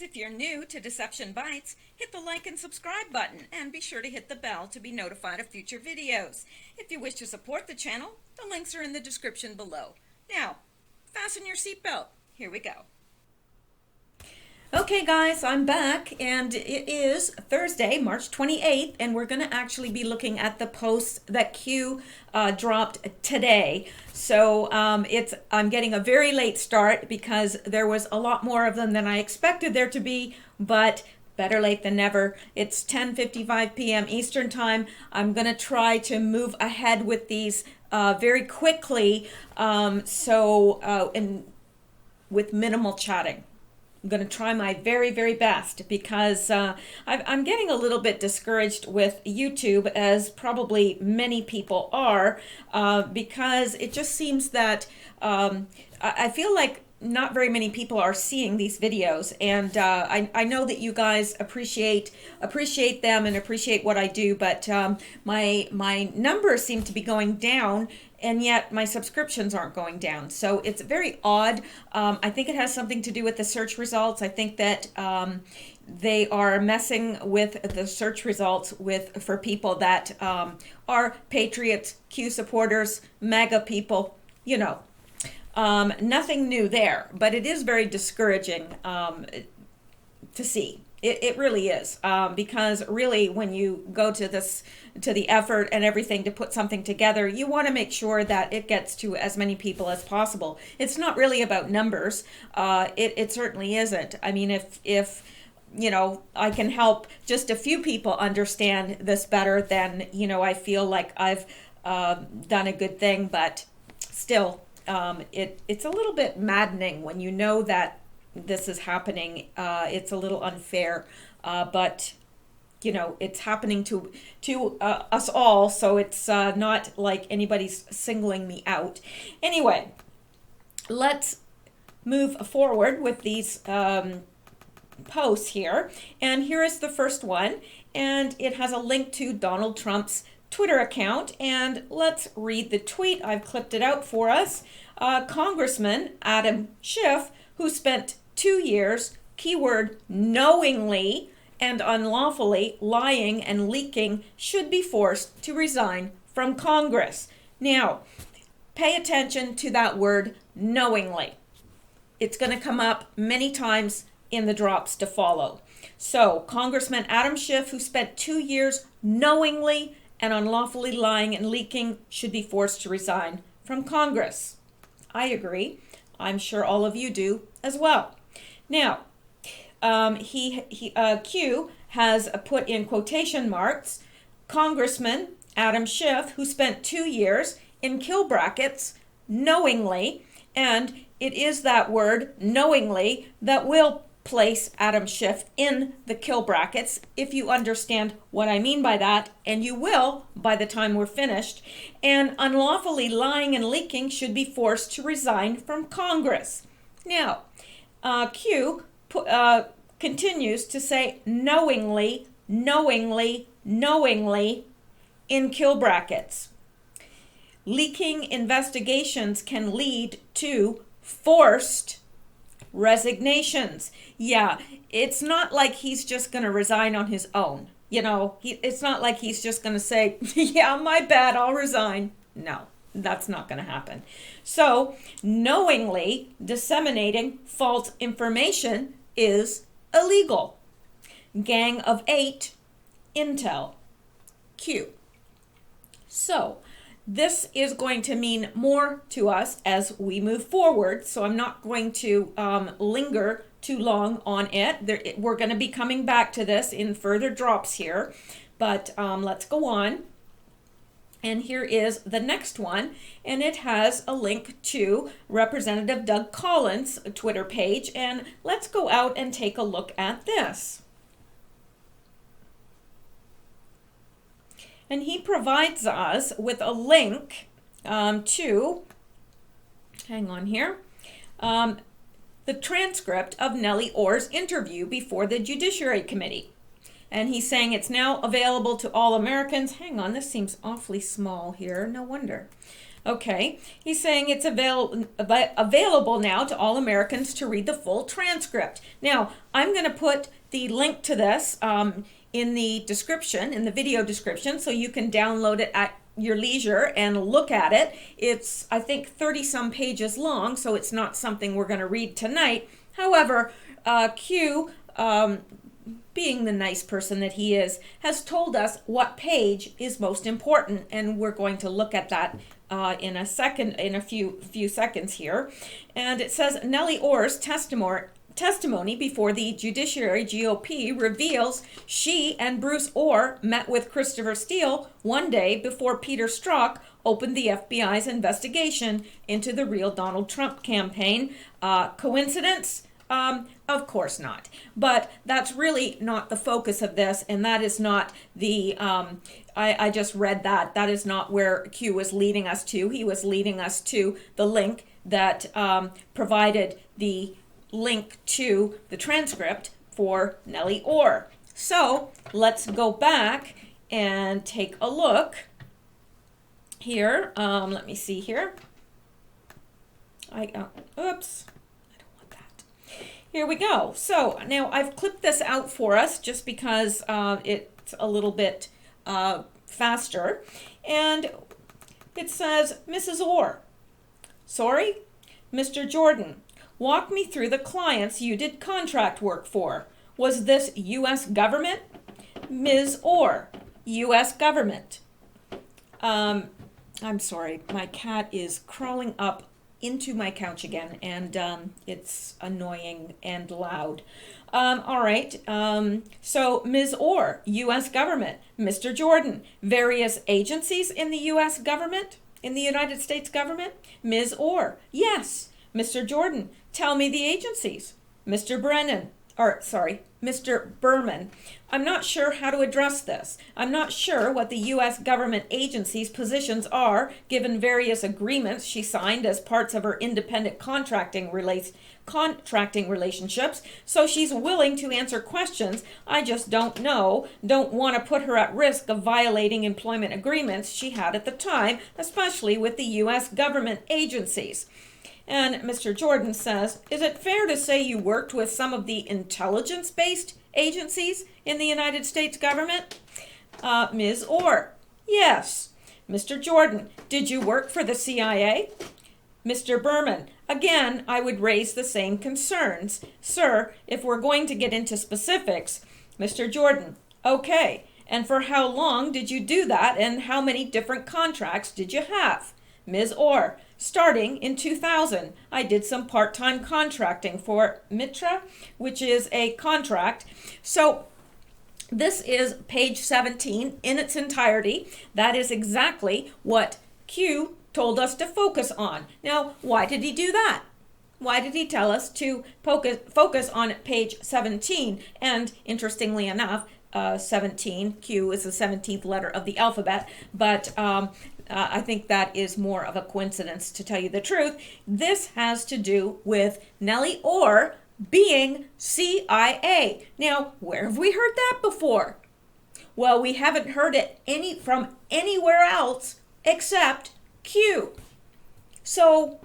guys, if you're new to Deception Bytes, hit the like and subscribe button and be sure to hit the bell to be notified of future videos. If you wish to support the channel, the links are in the description below. Now, fasten your seatbelt. Here we go. Okay guys, I'm back and it is Thursday, March 28th, and we're going to actually be looking at the posts that Q dropped today. So I'm getting a very late start because there was a lot more of them than I expected there to be, but better late than never. It's 10:55 p.m. Eastern Time. I'm going to try to move ahead with these very quickly, and with minimal chatting. I'm going to try my very, very best because I'm getting a little bit discouraged with YouTube, as probably many people are, because it just seems that I feel like not very many people are seeing these videos, and I know that you guys appreciate them and appreciate what I do, but my numbers seem to be going down, and yet my subscriptions aren't going down. So it's very odd. I think it has something to do with the search results. I think that they are messing with the search results for people that are patriots, Q supporters, MAGA people, you know. Nothing new there, but it is very discouraging to see. It really is, because really when you go to the effort and everything to put something together, you want to make sure that it gets to as many people as possible. It's not really about numbers. It certainly isn't. I mean, if you know, I can help just a few people understand this better, then, you know, I feel like I've done a good thing, but still, it's a little bit maddening when you know that this is happening. It's a little unfair, but you know, it's happening to us all, so it's not like anybody's singling me out. Anyway, let's move forward with these posts here, and here is the first one, and it has a link to Donald Trump's Twitter account, and let's read the tweet. I've clipped it out for us. Congressman Adam Schiff, who spent 2 years, keyword knowingly and unlawfully lying and leaking, should be forced to resign from Congress. Now, pay attention to that word knowingly. It's going to come up many times in the drops to follow. So, Congressman Adam Schiff, who spent 2 years knowingly and unlawfully lying and leaking, should be forced to resign from Congress. I agree. I'm sure all of you do as well. Now, Q has put in quotation marks, Congressman Adam Schiff, who spent 2 years in kill brackets knowingly, and it is that word knowingly that will place Adam Schiff in the kill brackets, if you understand what I mean by that, and you will by the time we're finished. And unlawfully lying and leaking should be forced to resign from Congress. Now, Q continues to say knowingly, knowingly, knowingly in kill brackets. Leaking investigations can lead to forced resignations. Yeah, it's not like he's just going to resign on his own. You know, it's not like he's just going to say, yeah, my bad, I'll resign. No, that's not going to happen. So, knowingly disseminating false information is illegal. Gang of 8, Intel, Q. So, this is going to mean more to us as we move forward, so I'm not going to linger too long on it. We're going to be coming back to this in further drops here, but let's go on. And here is the next one, and it has a link to Representative Doug Collins' Twitter page, and let's go out and take a look at this. And he provides us with a link to, hang on here, the transcript of Nellie Orr's interview before the Judiciary Committee. And he's saying it's now available to all Americans. Hang on, this seems awfully small here. No wonder. Okay, he's saying it's available now to all Americans to read the full transcript. Now, I'm going to put the link to this in the description, in the video description, so you can download it at your leisure and look at it. It's, I think, 30 some pages long, so it's not something we're going to read tonight. However, Q, being the nice person that he is, has told us what page is most important, and we're going to look at that in a few seconds here. And it says Nellie Orr's testimony before the Judiciary GOP reveals she and Bruce Orr met with Christopher Steele one day before Peter Strzok opened the FBI's investigation into the real Donald Trump campaign. Coincidence? Of course not. But that's really not the focus of this, and that is not the, I just read that. That is not where Q was leading us to. He was leading us to the link that provided the link to the transcript for Nellie Orr. So let's go back and take a look here. Let me see here. Oops. Here we go. So now I've clipped this out for us just because it's a little bit faster. And it says, Mrs. Orr, sorry, Mr. Jordan, walk me through the clients you did contract work for. Was this U.S. government? Ms. Orr, U.S. government. I'm sorry, my cat is crawling up into my couch again, and it's annoying and loud. All right, so Ms. Orr, U.S. government. Mr. Jordan, various agencies in the U.S. government, in the United States government. Ms. Orr, yes. Mr. Jordan, tell me the agencies. Mr. Berman, I'm not sure how to address this. I'm not sure what the U.S. government agencies' positions are, given various agreements she signed as parts of her independent contracting relationships, so she's willing to answer questions. I just don't know. Don't want to put her at risk of violating employment agreements she had at the time, especially with the U.S. government agencies. And Mr. Jordan says, is it fair to say you worked with some of the intelligence-based agencies in the United States government? Ms. Orr, yes. Mr. Jordan, did you work for the CIA? Mr. Berman, again, I would raise the same concerns. Sir, if we're going to get into specifics, Mr. Jordan, okay. And for how long did you do that, and how many different contracts did you have? Ms. Orr, starting in 2000, I did some part-time contracting for Mitra, which is a contract. So this is page 17 in its entirety. That is exactly what Q told us to focus on. Now, why did he do that? Why did he tell us to focus on page 17? And interestingly enough, 17, Q is the 17th letter of the alphabet, but I think that is more of a coincidence, to tell you the truth. This has to do with Nellie Orr being CIA. Now, where have we heard that before? Well, we haven't heard it from anywhere else except Q. So,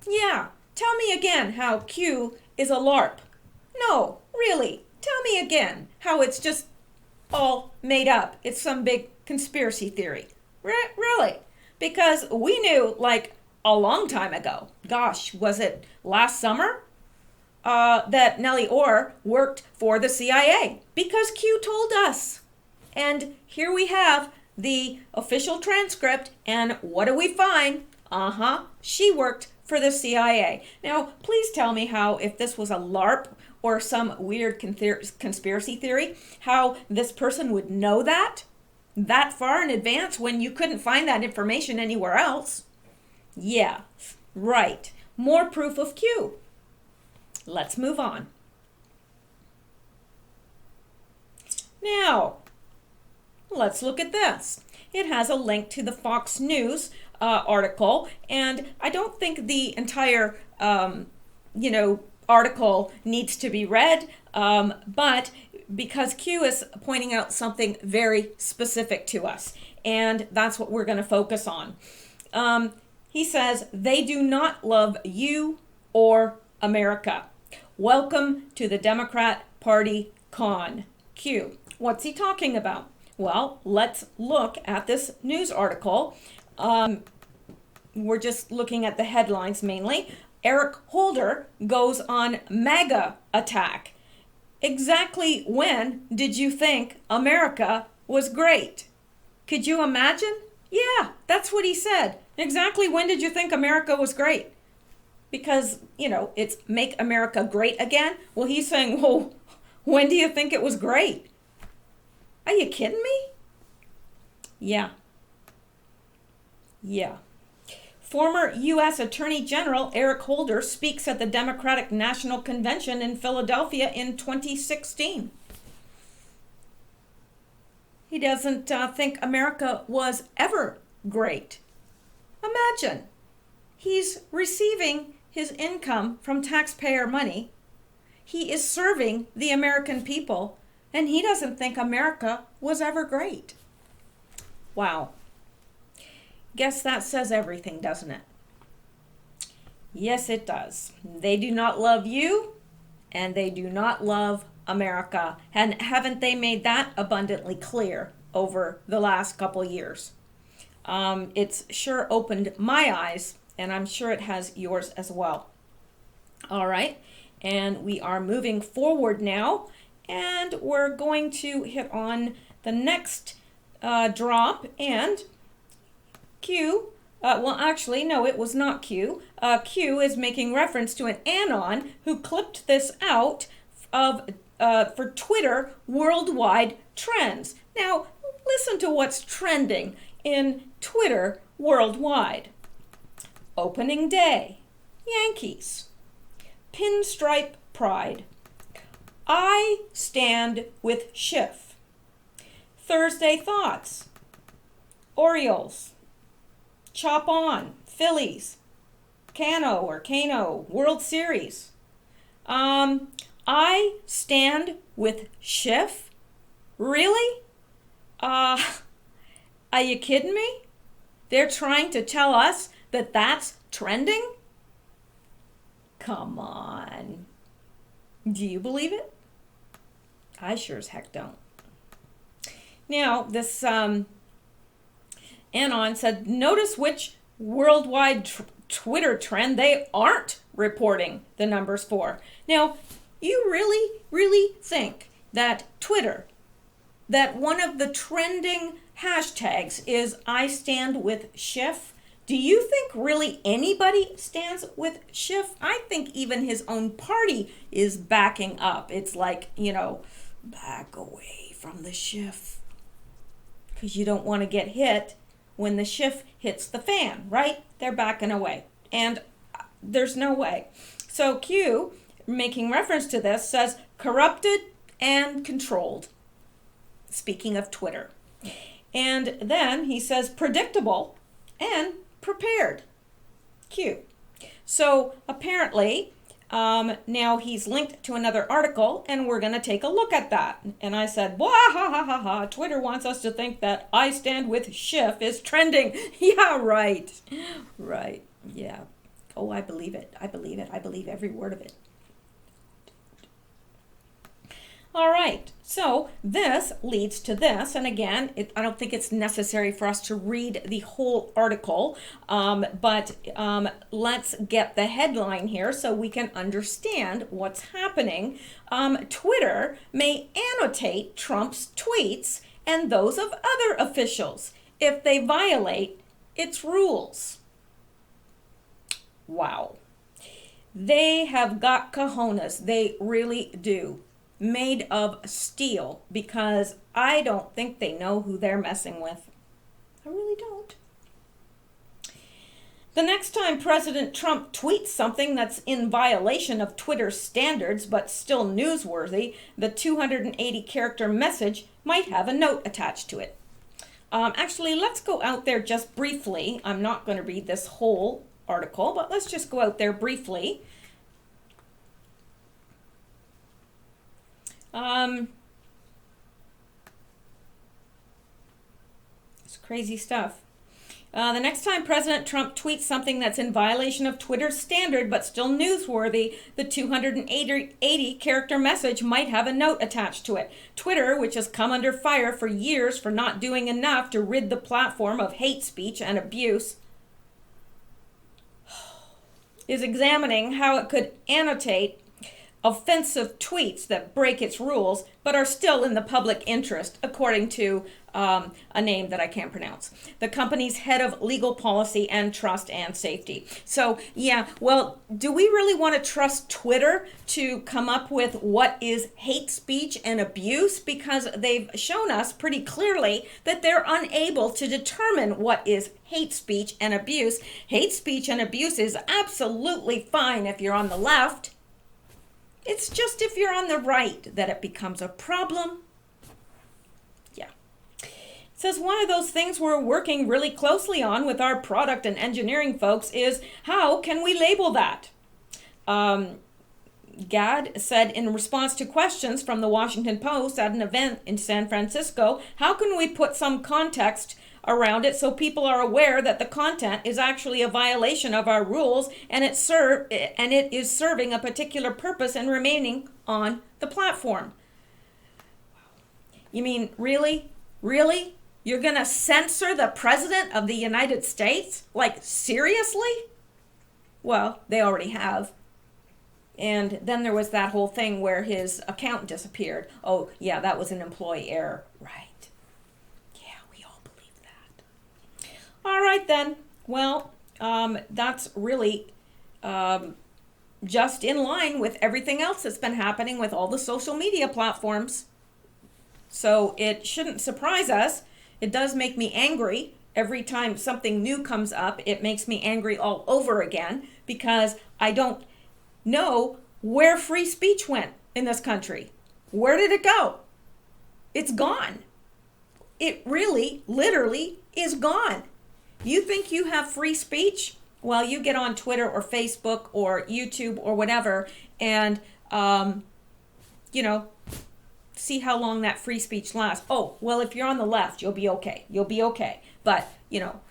yeah, tell me again how Q is a LARP. No, really, tell me again how it's just all made up. It's some big conspiracy theory. Really? Because we knew, like, a long time ago, gosh, was it last summer, that Nellie Orr worked for the CIA, because Q told us. And here we have the official transcript, and what do we find? She worked for the CIA. Now, please tell me how, if this was a LARP or some weird conspiracy theory, how this person would know that far in advance when you couldn't find that information anywhere else. Yeah, right. More proof of Q. Let's move on. Now, let's look at this. It has a link to the Fox News article, and I don't think the entire, article needs to be read, but because Q is pointing out something very specific to us, and that's what we're going to focus on. He says, they do not love you or America. Welcome to the Democrat Party con. Q. What's he talking about? Well, let's look at this news article. We're just looking at the headlines mainly. Eric Holder goes on MAGA attack. Exactly when did you think America was great? Could you imagine? Yeah, that's what he said. Exactly when did you think America was great? Because, it's make America great again. Well, he's saying, well, when do you think it was great? Are you kidding me? Yeah. Former U.S. Attorney General Eric Holder speaks at the Democratic National Convention in Philadelphia in 2016. He doesn't think America was ever great. Imagine, he's receiving his income from taxpayer money. He is serving the American people, and he doesn't think America was ever great. Wow. Guess that says everything, doesn't it? Yes, it does. They do not love you, and they do not love America. And haven't they made that abundantly clear over the last couple years? It's sure opened my eyes, and I'm sure it has yours as well. All right, and we are moving forward now, and we're going to hit on the next drop, and Q, no, it was not Q. Q is making reference to an Anon who clipped this out for Twitter worldwide trends. Now, listen to what's trending in Twitter worldwide. Opening day, Yankees. Pinstripe pride. I stand with Schiff. Thursday thoughts. Orioles. Chop on. Phillies. Cano, World Series. I stand with Schiff? Really? Are you kidding me? They're trying to tell us that that's trending? Come on. Do you believe it? I sure as heck don't. Now, this Anon said, notice which worldwide Twitter trend they aren't reporting the numbers for. Now, you really think that Twitter, that one of the trending hashtags is I stand with Schiff? Do you think really anybody stands with Schiff? I think even his own party is backing up. It's like, back away from the Schiff. Because you don't want to get hit when the Schiff hits the fan, right? They're backing away. And there's no way. So Q, making reference to this, says corrupted and controlled. Speaking of Twitter. And then he says predictable and prepared. Q. So apparently, now he's linked to another article, and we're going to take a look at that. And I said, wah, ha, ha, ha, ha. Twitter wants us to think that I stand with Schiff is trending. Yeah, right. Right. Yeah. Oh, I believe it. I believe it. I believe every word of it. All right, so this leads to this, and again, I don't think it's necessary for us to read the whole article, but let's get the headline here so we can understand what's happening. Twitter may annotate Trump's tweets and those of other officials if they violate its rules. Wow. They have got cojones. They really do. Made of steel, because I don't think they know who they're messing with. I really don't. The next time President Trump tweets something that's in violation of Twitter's standards but still newsworthy, the 280-character message might have a note attached to it. Actually, let's go out there just briefly. I'm not going to read this whole article, but let's just go out there briefly. Crazy stuff. The next time President Trump tweets something that's in violation of Twitter's standard but still newsworthy, the 280 character message might have a note attached to it. Twitter, which has come under fire for years for not doing enough to rid the platform of hate speech and abuse, is examining how it could annotate offensive tweets that break its rules but are still in the public interest, according to a name that I can't pronounce. The company's head of legal policy and trust and safety. So, yeah, well, do we really want to trust Twitter to come up with what is hate speech and abuse? Because they've shown us pretty clearly that they're unable to determine what is hate speech and abuse. Hate speech and abuse is absolutely fine if you're on the left. It's just if you're on the right that it becomes a problem. Yeah. It says one of those things we're working really closely on with our product and engineering folks is how can we label that? Gad said in response to questions from the Washington Post at an event in San Francisco, how can we put some context around it so people are aware that the content is actually a violation of our rules and it is serving a particular purpose and remaining on the platform. You mean really? Really? You're going to censor the President of the United States? Like, seriously? Well, they already have. And then there was that whole thing where his account disappeared. Oh, yeah, that was an employee error. Right. All right, then. Well, that's really just in line with everything else that's been happening with all the social media platforms. So it shouldn't surprise us. It does make me angry. Every time something new comes up, it makes me angry all over again because I don't know where free speech went in this country. Where did it go? It's gone. It really, literally is gone. You think you have free speech? Well, you get on Twitter or Facebook or YouTube or whatever and, see how long that free speech lasts. Oh, well, if you're on the left, you'll be okay. You'll be okay. But,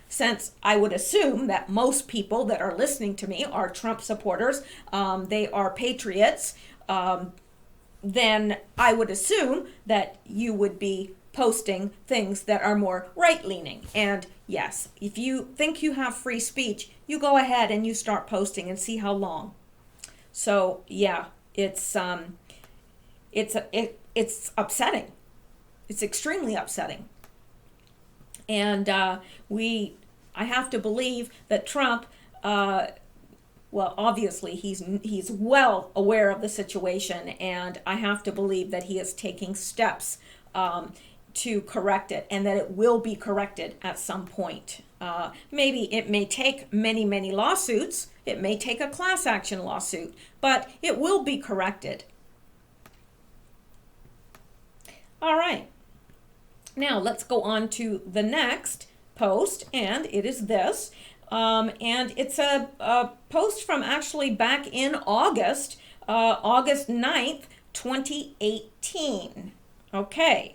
since I would assume that most people that are listening to me are Trump supporters, they are patriots, then I would assume that you would be posting things that are more right-leaning. And yes, if you think you have free speech, you go ahead and you start posting and see how long. So yeah, it's upsetting. It's extremely upsetting. And I have to believe that Trump, well, obviously he's well aware of the situation, and I have to believe that he is taking steps to correct it, and that it will be corrected at some point. Maybe it may take many, many lawsuits. It may take a class action lawsuit, but it will be corrected. All right. Now let's go on to the next post, and it is this. And it's a post from actually back in August 9th, 2018. Okay.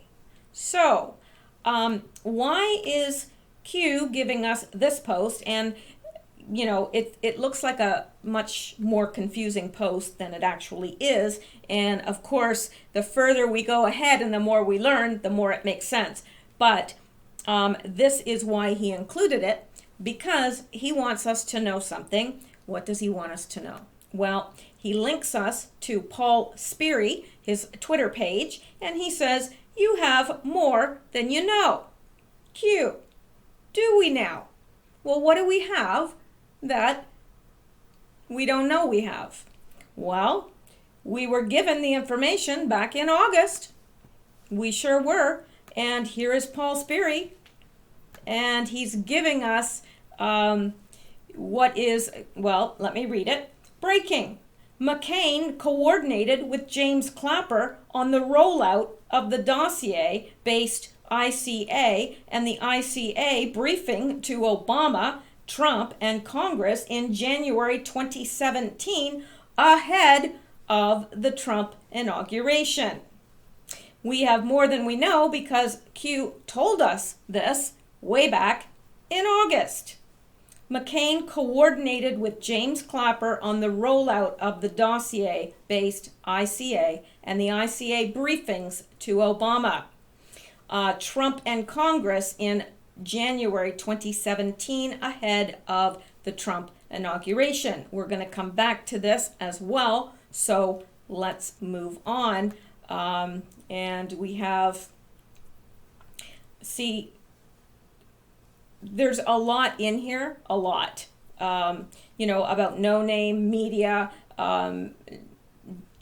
So, why is Q giving us this post? And, it looks like a much more confusing post than it actually is. And, of course, the further we go ahead and the more we learn, the more it makes sense. But this is why he included it, because he wants us to know something. What does he want us to know? Well, he links us to Paul Sperry, his Twitter page, and he says, you have more than you know. Q. Do we now? Well, what do we have that we don't know we have? Well, we were given the information back in August. We sure were. And here is Paul Sperry. And he's giving us what is, well, let me read it. Breaking. McCain coordinated with James Clapper on the rollout of the dossier-based ICA and the ICA briefing to Obama, Trump, and Congress in January 2017 ahead of the Trump inauguration. We have more than we know because Q told us this way back in August. McCain coordinated with James Clapper on the rollout of the dossier-based ICA and the ICA briefings to Obama. Trump and Congress in January 2017 ahead of the Trump inauguration. We're going to come back to this as well, so let's move on. And we have, see, there's a lot in here, a lot, about No Name Media, John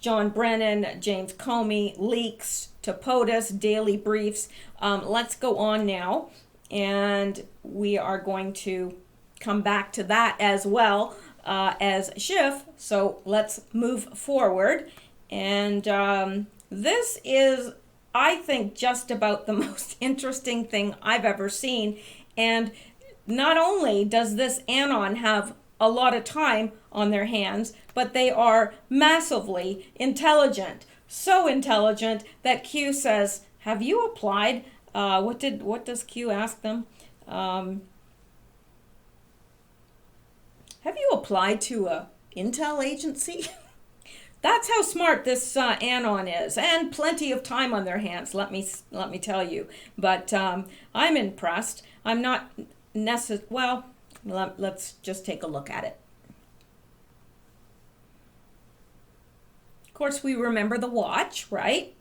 Brennan, James Comey, leaks to POTUS, daily briefs. Let's go on now, and we are going to come back to that as well as Schiff. So let's move forward. And this is, I think, just about the most interesting thing I've ever seen. And not only does this Anon have a lot of time on their hands, but they are massively intelligent. So intelligent that Q says, have you applied? What does Q ask them? Have you applied to a intel agency? That's how smart this Anon is, and plenty of time on their hands, let me tell you. But I'm impressed. I'm not well, let's just take a look at it. Of course, we remember the watch, right?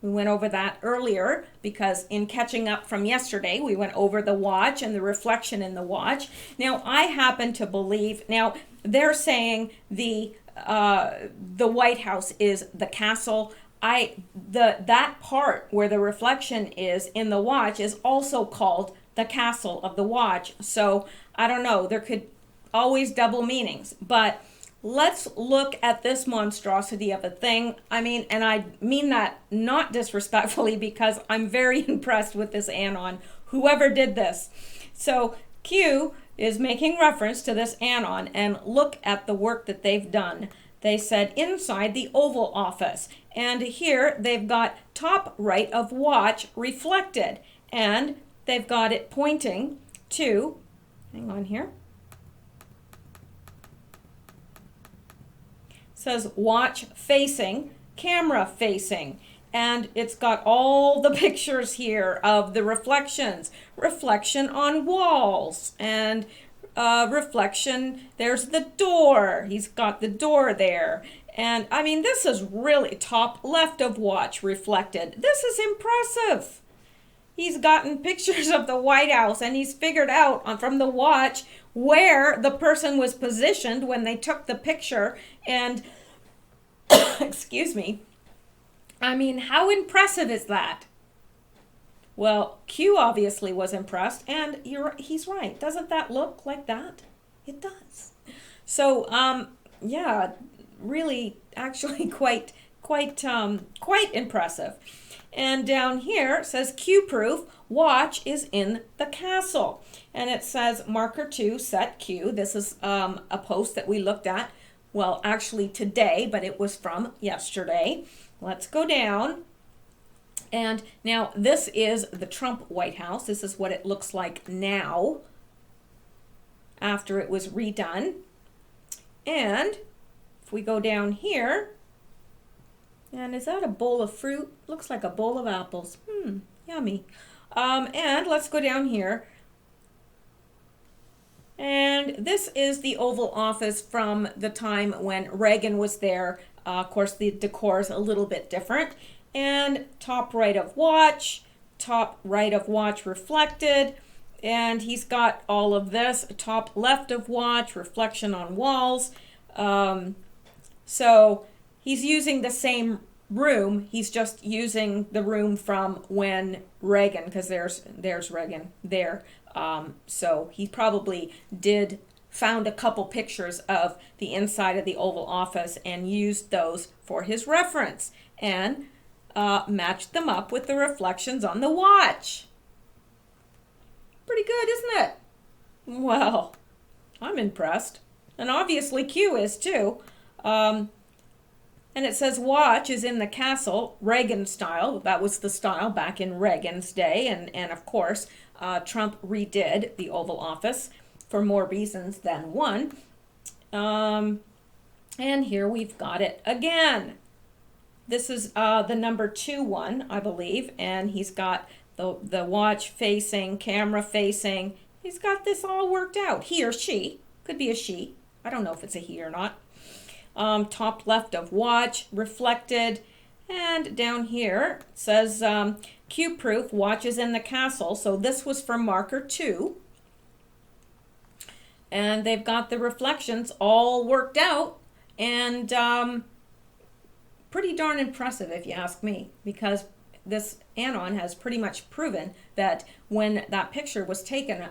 We went over that earlier because in catching up from yesterday, we went over the watch and the reflection in the watch. Now, I happen to believe, now they're saying the White House is the castle. That part where the reflection is in the watch is also called the castle of the watch. So I don't know, there could always double meanings, but let's look at this monstrosity of a thing. I mean, and I mean that not disrespectfully, because I'm very impressed with this Anon, whoever did this. So Q is making reference to this Anon, and look at the work that they've done. They said inside the Oval Office, and here they've got top right of watch reflected, and they've got it pointing to, hang on here, says watch facing, camera facing, and it's got all the pictures here of the reflections, reflection on walls, and reflection, there's the door, he's got the door there, and I mean, this is really top left of watch reflected. This is impressive. He's gotten pictures of the White House, and he's figured out from the watch where the person was positioned when they took the picture. And excuse me, I mean, how impressive is that? Well, Q obviously was impressed, and he's right. Doesn't that look like that? It does. So yeah, really, actually quite impressive. And down here it says Q proof, watch is in the castle. And it says marker 2, set Q. This is a post that we looked at, well, actually today, but it was from yesterday. Let's go down. And now this is the Trump White House. This is what it looks like now after it was redone. And if we go down here, and is that a bowl of fruit? Looks like a bowl of apples. Yummy. And let's go down here. And this is the Oval Office from the time when Reagan was there. Of course, the decor is a little bit different. And top right of watch reflected. And he's got all of this. Top left of watch, reflection on walls. So he's using the same room. He's just using the room from when Reagan, because there's Reagan there. So he probably found a couple pictures of the inside of the Oval Office and used those for his reference and matched them up with the reflections on the watch. Pretty good, isn't it? Well, I'm impressed. And obviously Q is too. And it says watch is in the castle, Reagan style. That was the style back in Reagan's day. And of course, Trump redid the Oval Office for more reasons than one. And here we've got it again. This is the number 2 one, I believe. And he's got the watch facing, camera facing. He's got this all worked out. He or she. Could be a she. I don't know if it's a he or not. Top left of watch, reflected, and down here it says Q-proof, watches in the castle. So this was for marker 2. And they've got the reflections all worked out, and pretty darn impressive if you ask me, because this Qanon has pretty much proven that when that picture was taken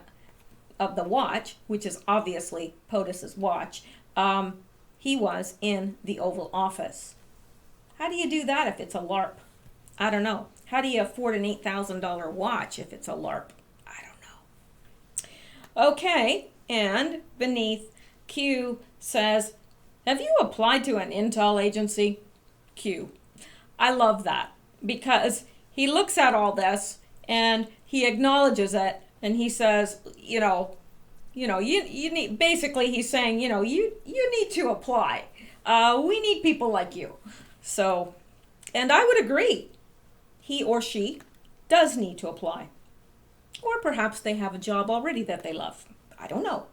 of the watch, which is obviously POTUS's watch, he was in the Oval Office. How do you do that if it's a LARP? I don't know. How do you afford an $8,000 watch if it's a LARP? I don't know. Okay, and beneath Q says, have you applied to an intel agency? Q. I love that because he looks at all this and he acknowledges it and he says, you need, basically he's saying, you need to apply. We need people like you. So, and I would agree. He or she does need to apply. Or perhaps they have a job already that they love. I don't know.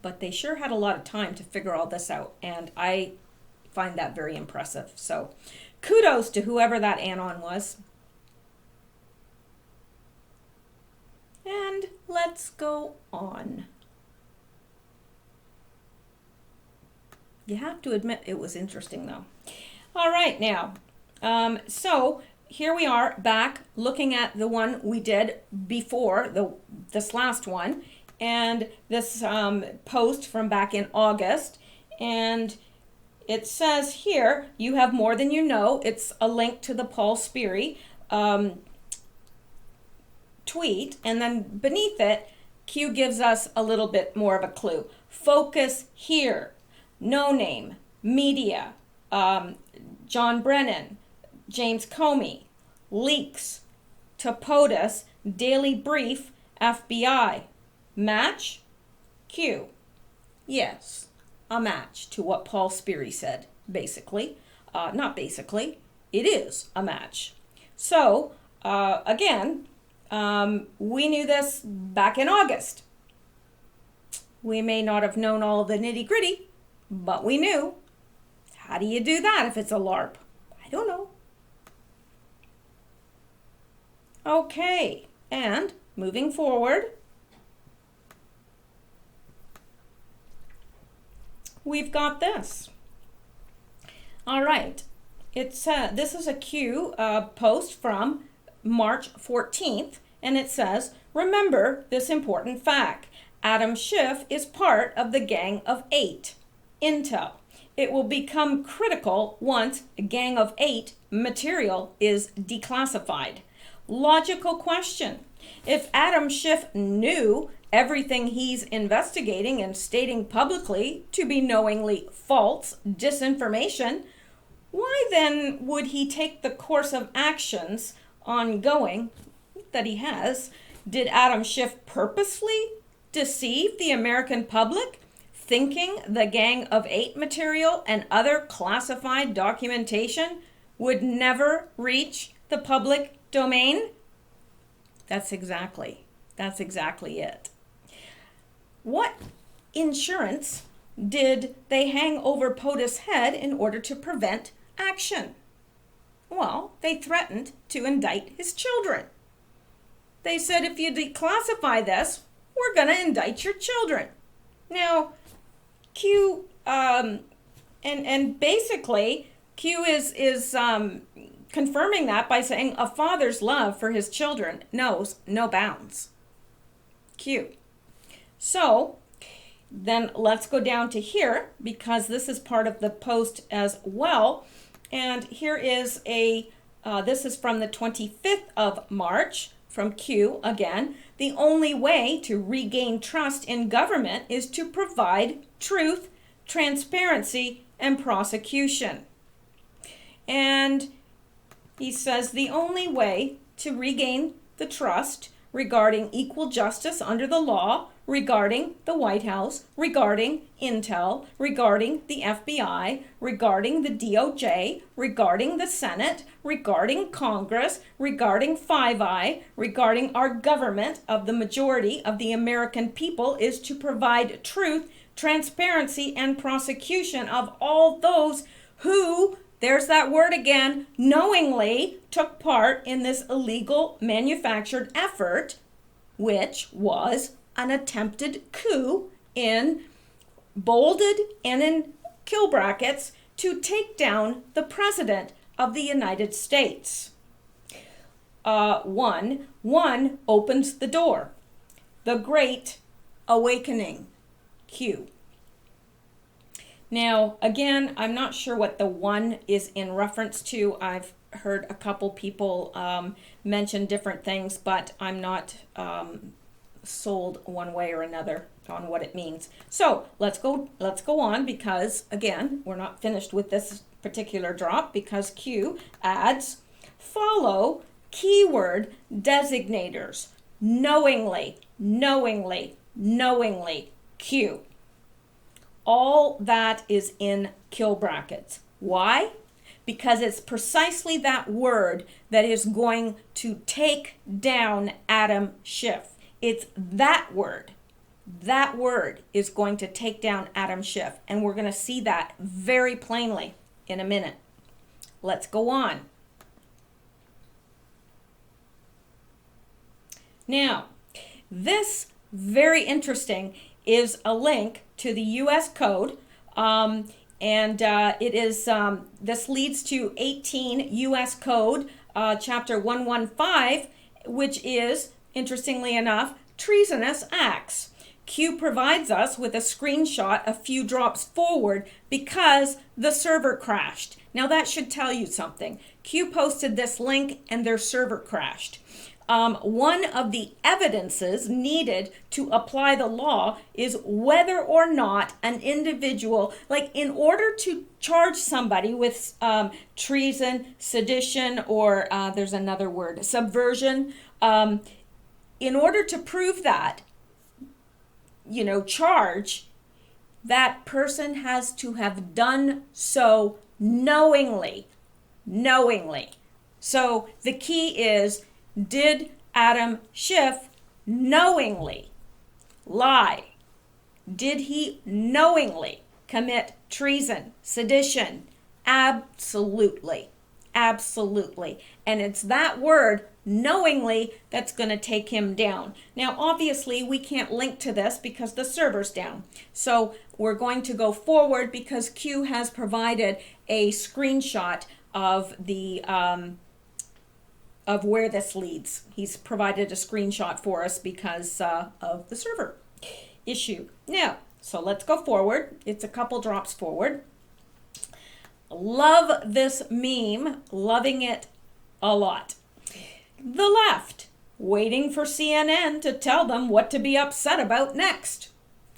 But they sure had a lot of time to figure all this out. And I find that very impressive. So, kudos to whoever that Qanon was. And let's go on. You have to admit it was interesting, though. All right, now, so here we are back looking at the one we did before, this last one, and this post from back in August, and it says here, you have more than you know. It's a link to the Paul Sperry tweet, and then beneath it, Q gives us a little bit more of a clue. Focus here. No Name, Media, John Brennan, James Comey, Leaks, to POTUS, Daily Brief, FBI. Match? Q. Yes, a match to what Paul Sperry said, basically. Not basically, it is a match. So, again, we knew this back in August. We may not have known all of the nitty-gritty, but we knew. How do you do that if it's a LARP? I don't know. Okay, and moving forward, we've got this. All right, it's this is a Q post from March 14th, and it says, remember this important fact. Adam Schiff is part of the Gang of 8. Intel. It will become critical once Gang of 8 material is declassified. Logical question. If Adam Schiff knew everything he's investigating and stating publicly to be knowingly false disinformation, why then would he take the course of actions ongoing that he has? Did Adam Schiff purposely deceive the American public, thinking the Gang of 8 material and other classified documentation would never reach the public domain? That's exactly it. What insurance did they hang over POTUS' head in order to prevent action? Well, they threatened to indict his children. They said, if you declassify this, we're going to indict your children. Now, Q, and basically, Q is confirming that by saying a father's love for his children knows no bounds. Q. So, then let's go down to here, because this is part of the post as well. And here is this is from the 25th of March, from Q again. The only way to regain trust in government is to provide truth, transparency, and prosecution. And he says the only way to regain the trust regarding equal justice under the law, regarding the White House, regarding Intel, regarding the FBI, regarding the DOJ, regarding the Senate, regarding Congress, regarding Five Eye, regarding our government of the majority of the American people is to provide truth, transparency, and prosecution of all those who, there's that word again, knowingly took part in this illegal manufactured effort, which was an attempted coup in bolded and in kill brackets to take down the President of the United States. One opens the door. The Great Awakening. Q. Now, again, I'm not sure what the one is in reference to. I've heard a couple people mention different things, but I'm not sold one way or another on what it means. So let's go on, because again, we're not finished with this particular drop, because Q adds follow keyword designators knowingly, Q. All that is in kill brackets. Why? Because it's precisely that word that is going to take down Adam Schiff. It's that word. That word is going to take down Adam Schiff. And we're going to see that very plainly in a minute. Let's go on. Now, this, very interesting, is a link to the U.S. Code. It is, this leads to 18 U.S. Code, Chapter 115, which is, interestingly enough, treasonous acts. Q provides us with a screenshot a few drops forward because the server crashed. Now that should tell you something. Q posted this link and their server crashed. One of the evidences needed to apply the law is whether or not an individual, like in order to charge somebody with treason, sedition, or there's another word, subversion, in order to prove that, charge, that person has to have done so knowingly. So the key is, did Adam Schiff knowingly lie? Did he knowingly commit treason, sedition? Absolutely. And it's that word, knowingly, that's going to take him down. Now, obviously, we can't link to this because the server's down. So we're going to go forward because Q has provided a screenshot of the of where this leads. He's provided a screenshot for us because of the server issue. Now, so let's go forward. It's a couple drops forward. Love this meme, loving it a lot. The left, waiting for CNN to tell them what to be upset about next.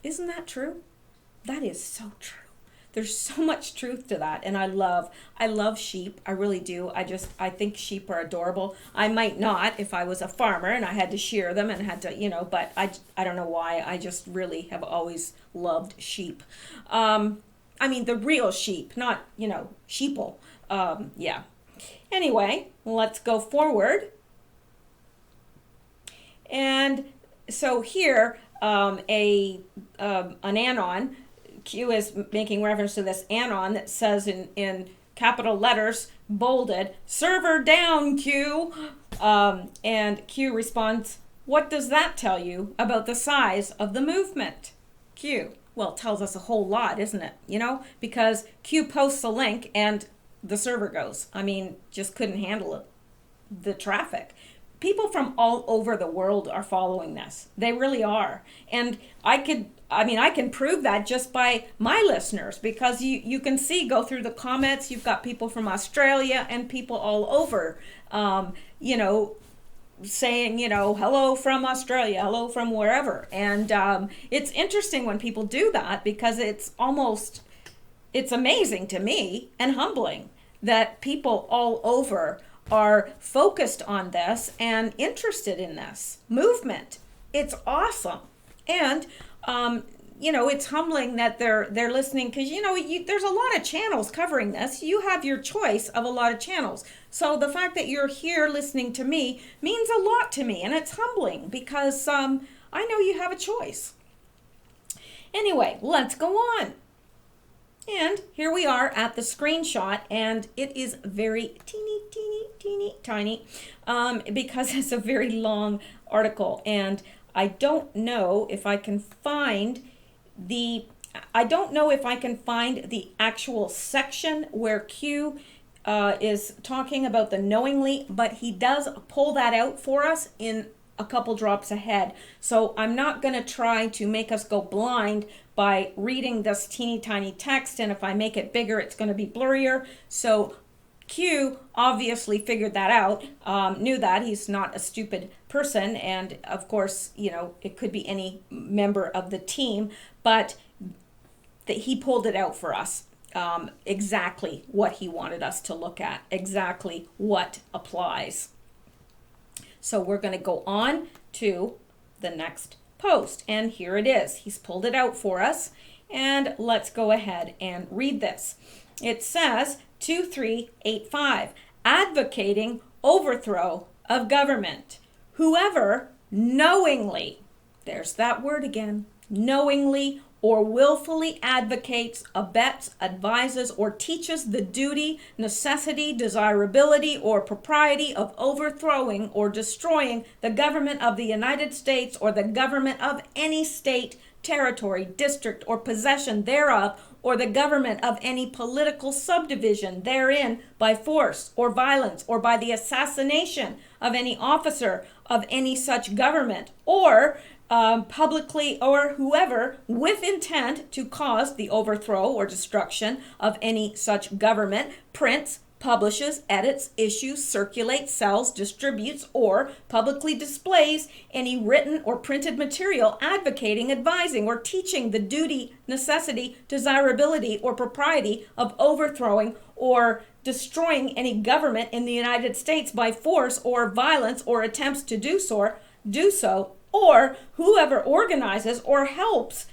Isn't that true? That is so true. There's so much truth to that, and I love sheep. I really do. I think sheep are adorable. I might not if I was a farmer and I had to shear them and had to, but I don't know why. I just really have always loved sheep. I mean, the real sheep, not, sheeple. Yeah. Anyway, let's go forward. And so here, an anon, Q is making reference to this anon that says in capital letters, bolded, server down, Q. And Q responds, what does that tell you about the size of the movement? Q, well, it tells us a whole lot, isn't it? Because Q posts a link and the server goes. I mean, just couldn't handle it. The traffic. People from all over the world are following this. They really are. And I can prove that just by my listeners, because you can see, go through the comments, you've got people from Australia and people all over, saying, hello from Australia, hello from wherever. And it's interesting when people do that, because it's amazing to me and humbling that people all over are focused on this and interested in this movement. It's awesome. And it's humbling that they're listening, because there's a lot of channels covering this. You have your choice of a lot of channels. So the fact that you're here listening to me means a lot to me, and it's humbling because I know you have a choice. Anyway, let's go on. And here we are at the screenshot, and it is very teeny tiny because it's a very long article, and I don't know if I can find the actual section where Q is talking about the knowingly, but he does pull that out for us in a couple drops ahead. So I'm not going to try to make us go blind by reading this teeny tiny text, and if I make it bigger, it's going to be blurrier. So Q obviously figured that out, knew that. He's not a stupid person, and of course, it could be any member of the team, but that he pulled it out for us, exactly what he wanted us to look at, exactly what applies. So we're going to go on to the next post, and here it is. He's pulled it out for us, and let's go ahead and read this. It says 2385, advocating overthrow of government. Whoever knowingly, there's that word again, knowingly or willfully advocates, abets, advises, or teaches the duty, necessity, desirability, or propriety of overthrowing or destroying the government of the United States or the government of any state, territory, district, or possession thereof, or the government of any political subdivision therein by force or violence, or by the assassination of any officer of any such government, or publicly, or whoever, with intent to cause the overthrow or destruction of any such government, prints, publishes, edits, issues, circulates, sells, distributes, or publicly displays any written or printed material advocating, advising, or teaching the duty, necessity, desirability, or propriety of overthrowing or destroying any government in the United States by force or violence, or attempts to do so, or whoever organizes or helps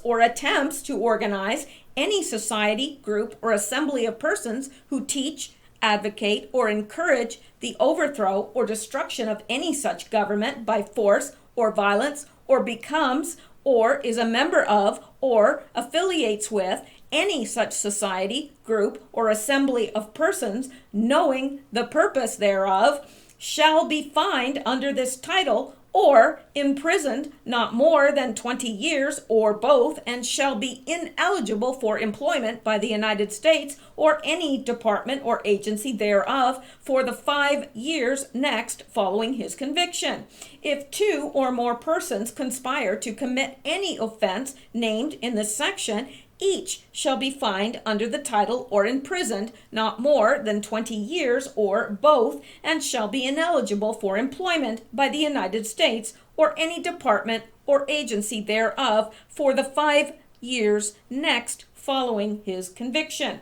or attempts to organize any society, group, or assembly of persons who teach, advocate, or encourage the overthrow or destruction of any such government by force or violence, or becomes or is a member of or affiliates with any such society, group, or assembly of persons, knowing the purpose thereof, shall be fined under this title, or imprisoned not more than 20 years, or both, and shall be ineligible for employment by the United States or any department or agency thereof for the 5 years next following his conviction. If 2 or more persons conspire to commit any offense named in this section, each shall be fined under the title or imprisoned not more than 20 years, or both, and shall be ineligible for employment by the United States or any department or agency thereof for the 5 years next following his conviction.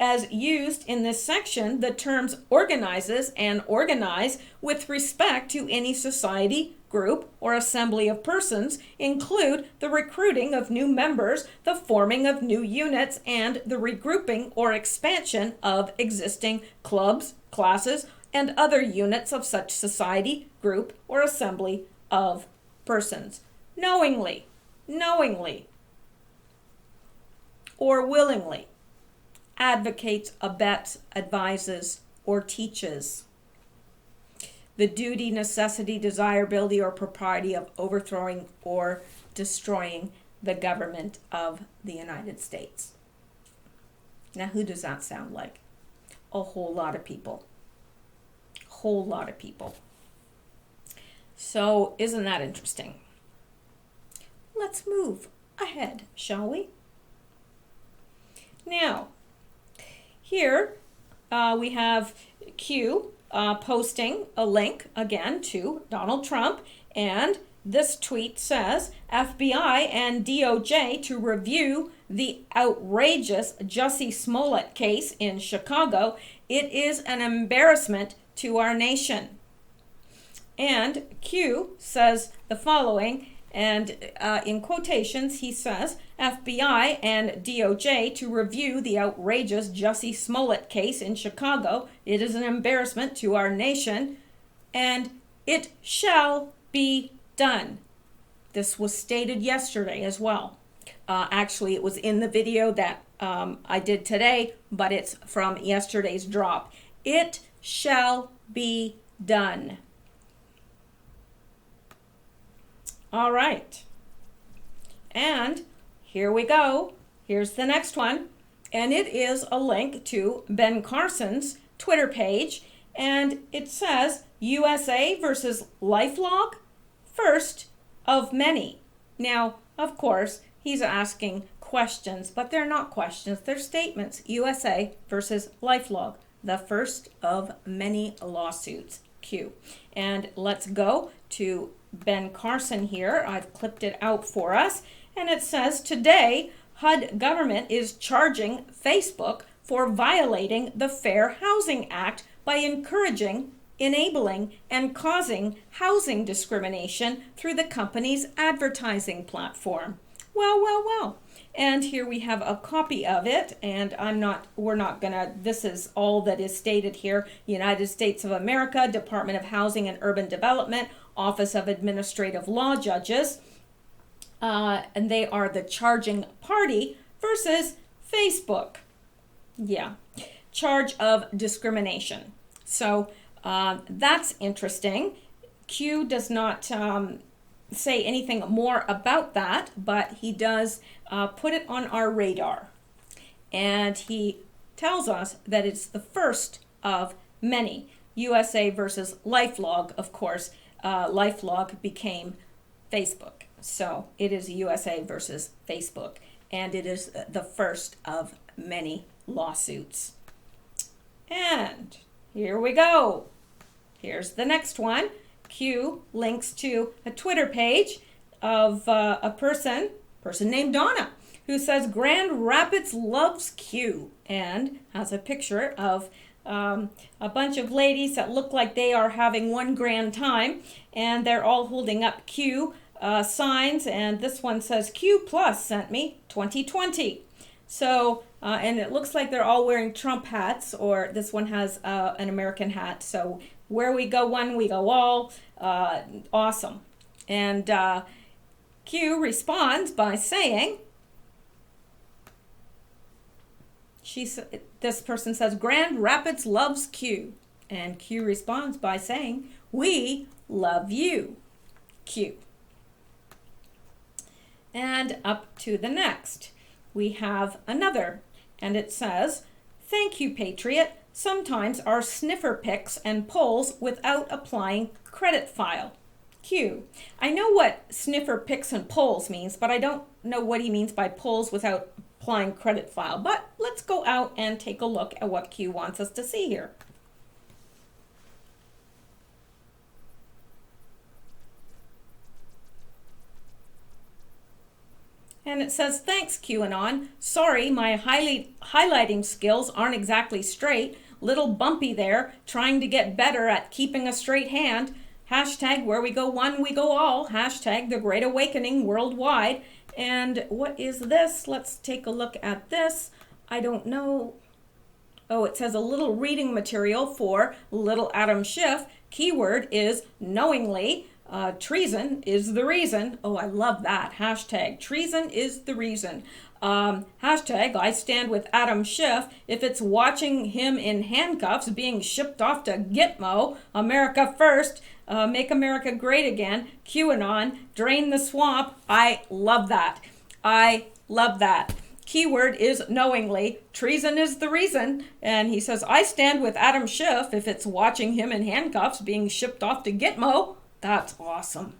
As used in this section, the terms organizes and organize with respect to any society, group, or assembly of persons include the recruiting of new members, the forming of new units, and the regrouping or expansion of existing clubs, classes, and other units of such society, group, or assembly of persons. Knowingly, or willingly, advocates, abets, advises, or teaches the duty, necessity, desirability, or propriety of overthrowing or destroying the government of the United States. Now, who does that sound like? A whole lot of people. Whole lot of people. So, isn't that interesting? Let's move ahead, shall we? Now, here we have Q posting a link again to Donald Trump, and this tweet says, FBI and DOJ to review the outrageous Jussie Smollett case in Chicago. It is an embarrassment to our nation. And Q says the following, and in quotations he says, FBI and DOJ to review the outrageous Jussie Smollett case in Chicago. It is an embarrassment to our nation, and it shall be done. This was stated yesterday as well. Actually, it was in the video that I did today, but it's from yesterday's drop. It shall be done. All right. And here we go. Here's the next one. And it is a link to Ben Carson's Twitter page. And it says, USA versus LifeLog, first of many. Now, of course, he's asking questions, but they're not questions, they're statements. USA versus LifeLog, the first of many lawsuits. Q. And let's go to Ben Carson here. I've clipped it out for us. And it says, today, HUD government is charging Facebook for violating the Fair Housing Act by encouraging, enabling, and causing housing discrimination through the company's advertising platform. Well, well, well. And here we have a copy of it, and we're not gonna, this is all that is stated here. United States of America, Department of Housing and Urban Development, Office of Administrative Law Judges, and they are the charging party versus Facebook. Yeah, charge of discrimination. So that's interesting. Q does not say anything more about that, but he does put it on our radar. And he tells us that it's the first of many. USA versus LifeLog, of course. LifeLog became Facebook. So it is USA versus Facebook. And it is the first of many lawsuits. And here we go. Here's the next one. Q links to a Twitter page of a person named Donna, who says Grand Rapids loves Q, and has a picture of a bunch of ladies that look like they are having one grand time, and they're all holding up Q signs, and this one says Q Plus sent me 2020. So, and it looks like they're all wearing Trump hats, or this one has an American hat. So where we go one, we go all. Awesome. And Q responds by saying, this person says, Grand Rapids loves Q. And Q responds by saying, we love you, Q. And up to the next, we have another, and it says, thank you, Patriot. Sometimes our sniffer picks and polls without applying credit file. Q. I know what sniffer picks and polls means, but I don't know what he means by polls without applying credit file. But let's go out and take a look at what Q wants us to see here. And it says, thanks, QAnon. Sorry, my highlighting skills aren't exactly straight. Little bumpy there, trying to get better at keeping a straight hand. Hashtag where we go one, we go all. Hashtag the Great Awakening worldwide. And what is this? Let's take a look at this. I don't know. Oh, it says a little reading material for little Adam Schiff. Keyword is knowingly. Treason is the reason. Oh, I love that. Hashtag treason is the reason. Hashtag I stand with Adam Schiff. If it's watching him in handcuffs being shipped off to Gitmo, America first, make America great again, QAnon, drain the swamp. I love that. I love that. Keyword is knowingly. Treason is the reason. And he says, I stand with Adam Schiff if it's watching him in handcuffs being shipped off to Gitmo. That's awesome.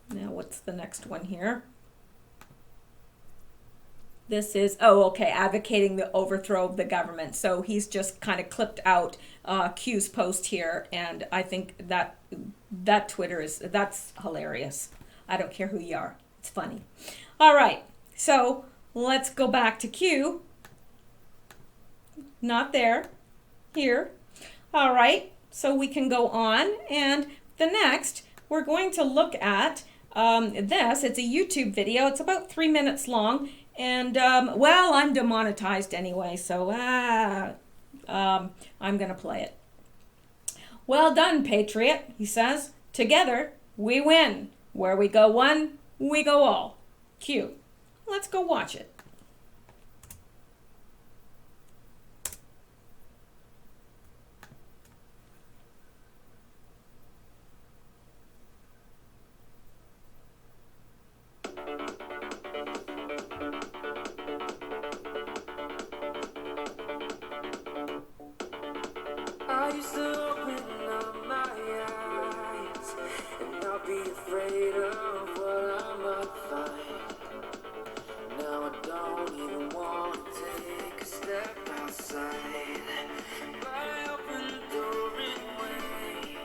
Now, what's the next one here? This is, oh, okay, advocating the overthrow of the government. So he's just kind of clipped out Q's post here, and I think that Twitter that's hilarious. I don't care who you are. It's funny. All right, so let's go back to Q. Not there. Here. All right, so we can go on, and the next we're going to look at this. It's a YouTube video. It's about 3 minutes long, and well, I'm demonetized anyway, so I'm going to play it. Well done, Patriot, he says. Together, we win. Where we go one, we go all. Q. Let's go watch it. I used to open up my eyes and not be afraid of what I might find. Now I don't even want to take a step outside, but I open the door anyway,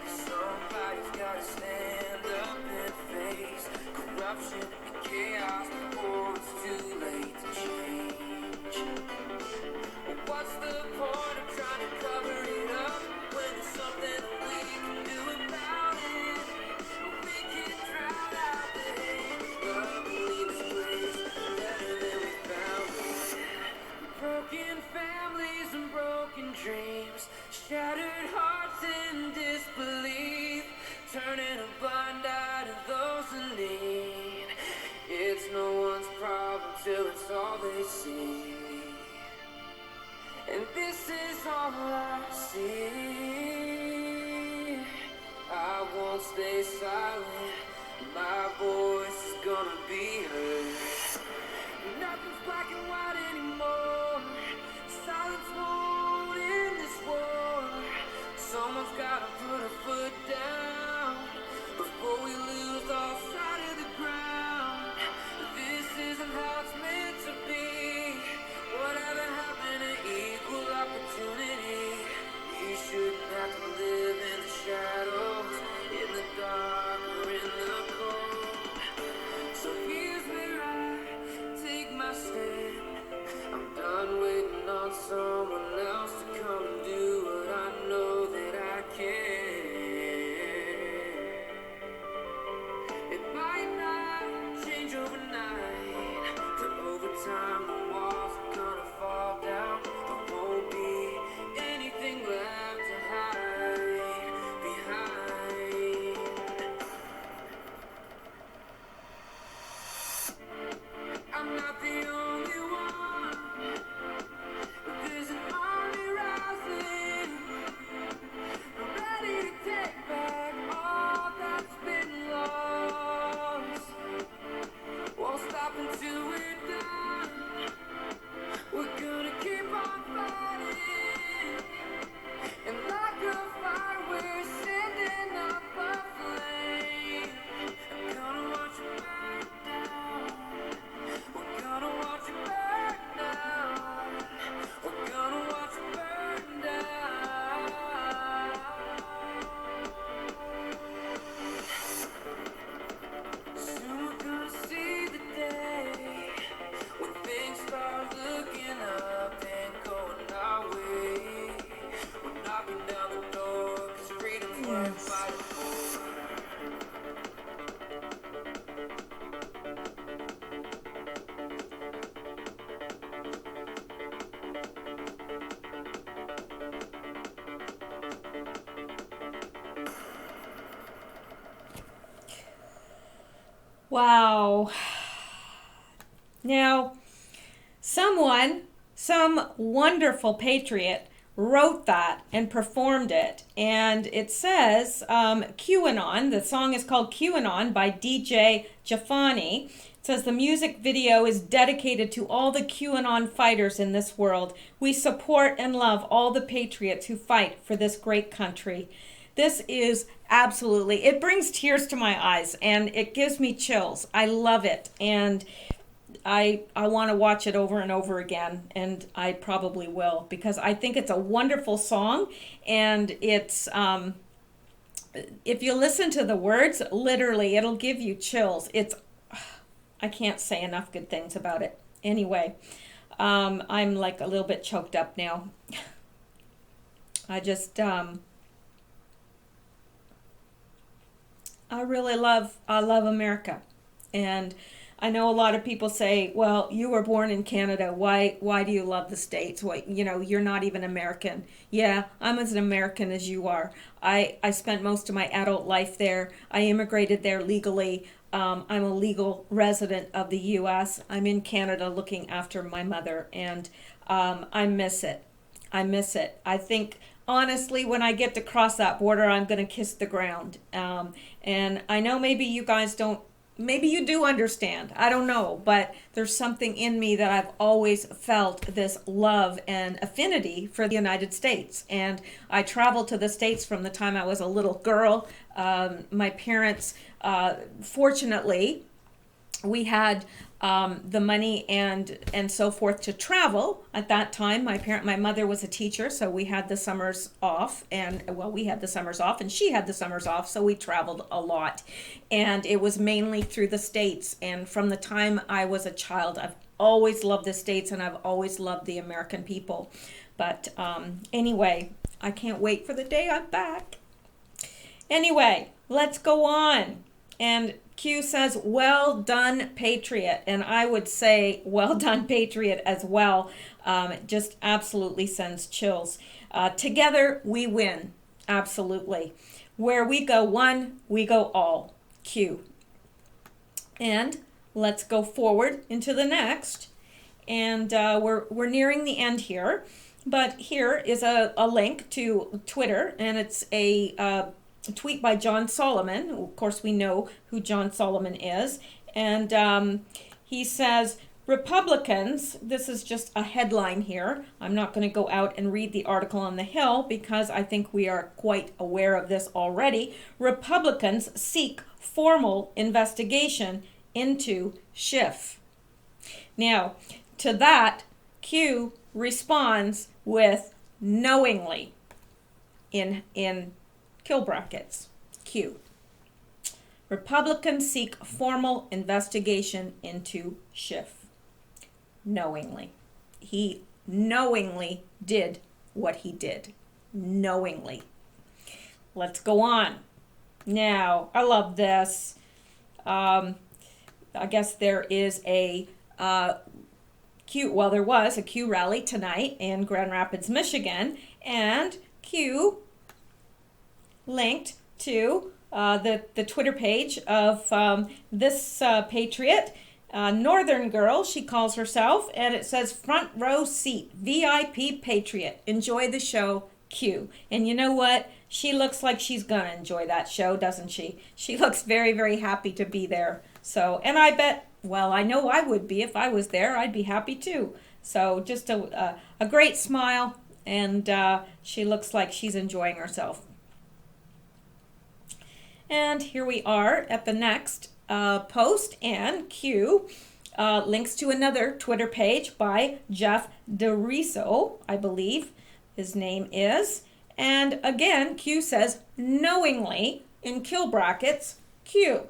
'cause somebody's gotta stand up and face corruption and chaos before it's too late to change. What's the point of trying to cover it up when there's something we can do about it? We can drown out the hate, but we leave this place better than we found it. Broken families and broken dreams, shattered hearts in disbelief, turning a blind eye to those in need. It's no one's problem till it's all they see. And this is all I see. I won't stay silent. My voice is gonna be heard. Nothing's black and white anymore. Silence won't end this war. Someone's gotta put a foot down before we lose all sight of the ground. This isn't how it's meant to be. Whatever happened to equal opportunity? We shouldn't have to live in the shadows, in the dark or in the cold. So here's where I take my stand. I'm done waiting on someone else to come and do what I know that I can. It might not change overnight, but over time the walls are gonna fall down. There won't be anything left to hide behind. I'm not the only one, but there's an army rising, ready to take back all that's been lost. Won't stop until we're done. We're gonna keep on fighting, and like a fire we're sending up a flame. I'm gonna watch you burn down. We're gonna watch you burn down. We're gonna watch you burn down. Soon we're gonna see the day when things start looking up and going our way. We're knocking down the door 'cause freedom's worth fighting for. Wow. Now, some wonderful patriot wrote that and performed it. And it says QAnon, the song is called QAnon by DJ Jafani. It says the music video is dedicated to all the QAnon fighters in this world. We support and love all the patriots who fight for this great country. This is absolutely, it brings tears to my eyes and it gives me chills. I love it. And I want to watch it over and over again, and I probably will, because I think it's a wonderful song, and it's if you listen to the words, literally, it'll give you chills. I can't say enough good things about it. Anyway, I'm like a little bit choked up now. I just, I love America. And I know a lot of people say, well, you were born in Canada. Why do you love the States? You're not even American. Yeah, I'm as American as you are. I spent most of my adult life there. I immigrated there legally. I'm a legal resident of the U.S. I'm in Canada looking after my mother, and I miss it. I miss it. I think, honestly, when I get to cross that border, I'm going to kiss the ground. And I know maybe you guys don't, maybe you do understand. I don't know. But there's something in me that I've always felt this love and affinity for the United States. And I traveled to the States from the time I was a little girl. My parents, fortunately, we had the money and so forth to travel at that time. My mother was a teacher, so we had the summers off, we had the summers off, and she had the summers off, so we traveled a lot, and it was mainly through the States. And from the time I was a child, I've always loved the States, and I've always loved the American people. But anyway, I can't wait for the day I'm back. Anyway, let's go on. And Q says, well done, Patriot. And I would say, well done, Patriot, as well. It just absolutely sends chills. Together, we win. Absolutely. Where we go one, we go all. Q. And let's go forward into the next. And we're nearing the end here. But here is a link to Twitter, and it's a tweet by John Solomon. Of course, we know who John Solomon is. And he says, Republicans, this is just a headline here. I'm not going to go out and read the article on the Hill because I think we are quite aware of this already. Republicans seek formal investigation into Schiff. Now, to that, Q responds with knowingly in kill brackets. Q. Republicans seek formal investigation into Schiff. Knowingly. He knowingly did what he did. Knowingly. Let's go on. Now, I love this. I guess there is a there was a Q rally tonight in Grand Rapids, Michigan, and Q linked to the Twitter page of this Patriot, Northern Girl, she calls herself, and it says front row seat, VIP Patriot. Enjoy the show, Q. And you know what? She looks like she's going to enjoy that show, doesn't she? She looks very, very happy to be there. So, and I bet, well, I know I would be if I was there. I'd be happy too. So just a great smile, and she looks like she's enjoying herself. And here we are at the next post, and Q links to another Twitter page by Jeff DeRiso, I believe his name is. And again, Q says, knowingly, in kill brackets, Q.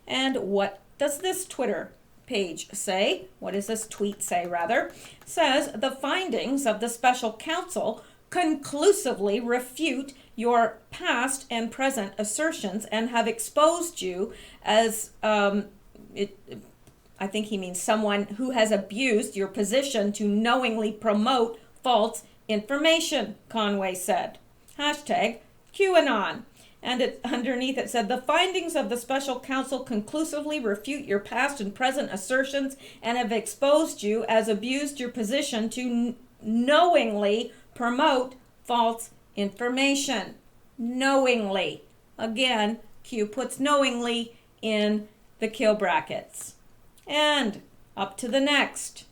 And what does this Twitter page say? What does this tweet say, rather? Says, the findings of the special counsel conclusively refute your past and present assertions and have exposed you as, I think he means someone who has abused your position to knowingly promote false information, Conway said. Hashtag QAnon. And underneath it said, the findings of the special counsel conclusively refute your past and present assertions and have exposed you as abused your position to knowingly promote false information. Knowingly. Again, Q puts knowingly in the kill brackets. And up to the next.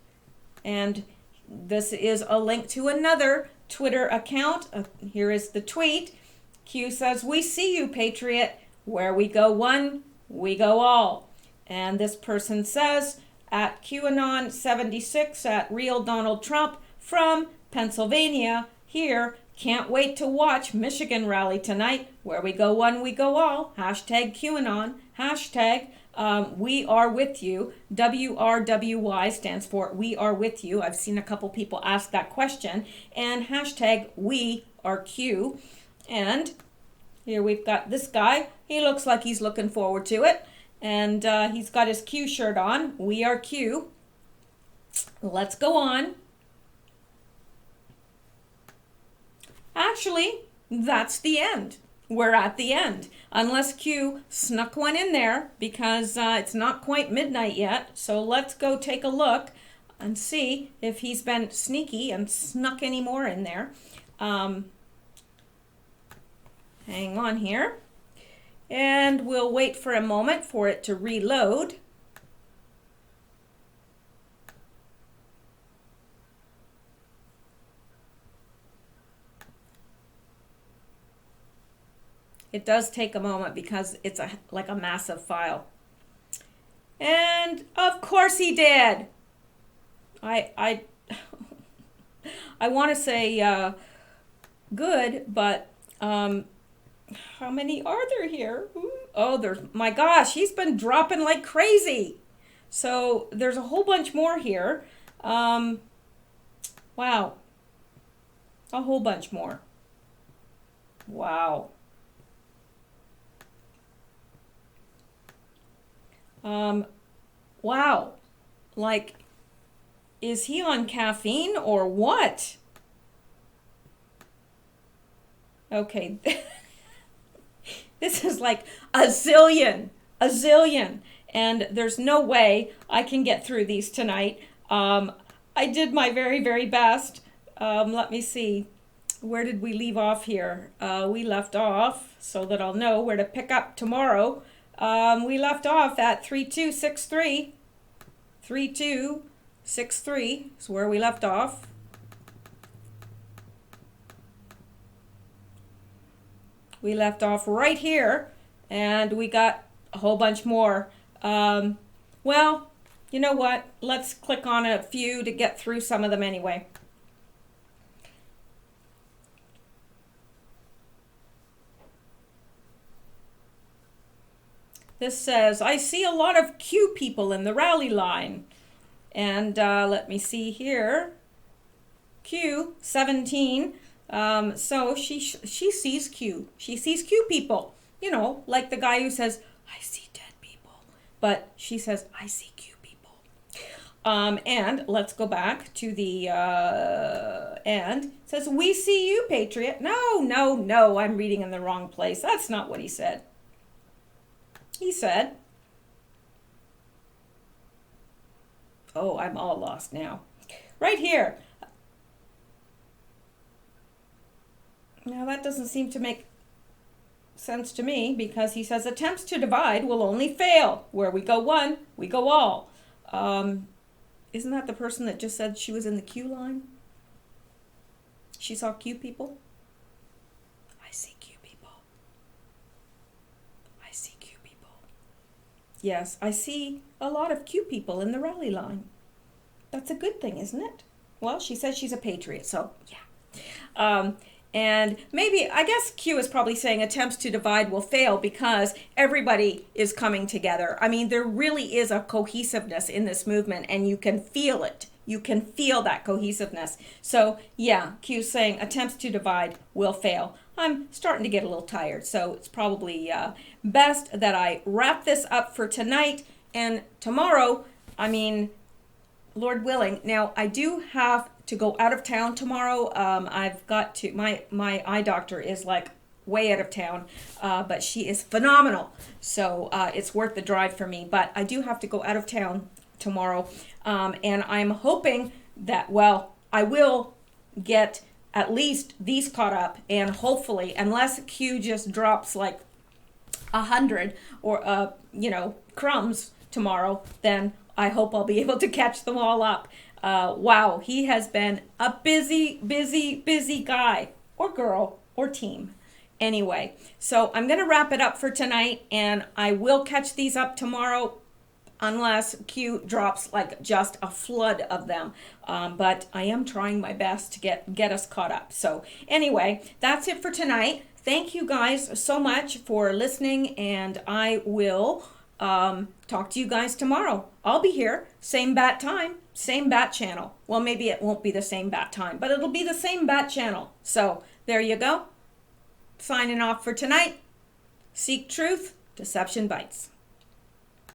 And this is a link to another Twitter account. Here is the tweet. Q says, we see you, Patriot. Where we go one, we go all. And this person says, at QAnon76 at Real Donald Trump from Pennsylvania here. Can't wait to watch Michigan rally tonight. Where we go one, we go all. Hashtag QAnon. Hashtag we are with you. WRWY stands for we are with you. I've seen a couple people ask that question. And hashtag we are Q. And here we've got this guy. He looks like he's looking forward to it. And he's got his Q shirt on. We are Q. Let's go on. Actually, that's the end. We're at the end. Unless Q snuck one in there because it's not quite midnight yet. So let's go take a look and see if he's been sneaky and snuck any more in there. Hang on here. And we'll wait for a moment for it to reload. It does take a moment because it's like a massive file. And of course he did. I want to say good, but how many are there here? Oh, my gosh, he's been dropping like crazy. So there's a whole bunch more here. Wow. A whole bunch more. Wow. Wow. Like, is he on caffeine or what? Okay. This is like a zillion. And there's no way I can get through these tonight. I did my very, very best. Let me see. Where did we leave off here? We left off, so that I'll know where to pick up tomorrow. We left off at 3263. 3263 is where we left off. We left off right here, and we got a whole bunch more. Well, you know what? Let's click on a few to get through some of them anyway. This says, I see a lot of Q people in the rally line. And let me see here. Q, 17. So she sees Q. She sees Q people. You know, like the guy who says, I see dead people. But she says, I see Q people. And let's go back to the end. It says, we see you, Patriot. No, I'm reading in the wrong place. That's not what he said. He said, oh, I'm all lost now. Right here. Now that doesn't seem to make sense to me because he says attempts to divide will only fail. Where we go one, we go all. Isn't that the person that just said she was in the Q line? She saw Q people? I see Q people. I see Q people. Yes, I see a lot of Q people in the rally line. That's a good thing, isn't it? Well, she says she's a patriot, so yeah. And maybe, I guess Q is probably saying attempts to divide will fail because everybody is coming together. I mean, there really is a cohesiveness in this movement, and you can feel it. You can feel that cohesiveness. So, yeah, Q's saying attempts to divide will fail. I'm starting to get a little tired, so it's probably best that I wrap this up for tonight. And tomorrow, I mean, Lord willing. Now, I do have to go out of town tomorrow. I've got to, my eye doctor is like way out of town, but she is phenomenal. So it's worth the drive for me. But I do have to go out of town tomorrow. And I'm hoping that, well, I will get at least these caught up. And hopefully, unless Q just drops like 100 or, crumbs tomorrow, then I hope I'll be able to catch them all up. Wow, he has been a busy guy or girl or team. Anyway, so I'm going to wrap it up for tonight, and I will catch these up tomorrow. unless Q drops like just a flood of them. But I am trying my best to get us caught up. So anyway, that's it for tonight. Thank you guys so much for listening, and I will talk to you guys tomorrow. I'll be here, same bat time, same bat channel. Well, maybe it won't be the same bat time, but it'll be the same bat channel. So there you go. Signing off for tonight. Seek truth, deception bites.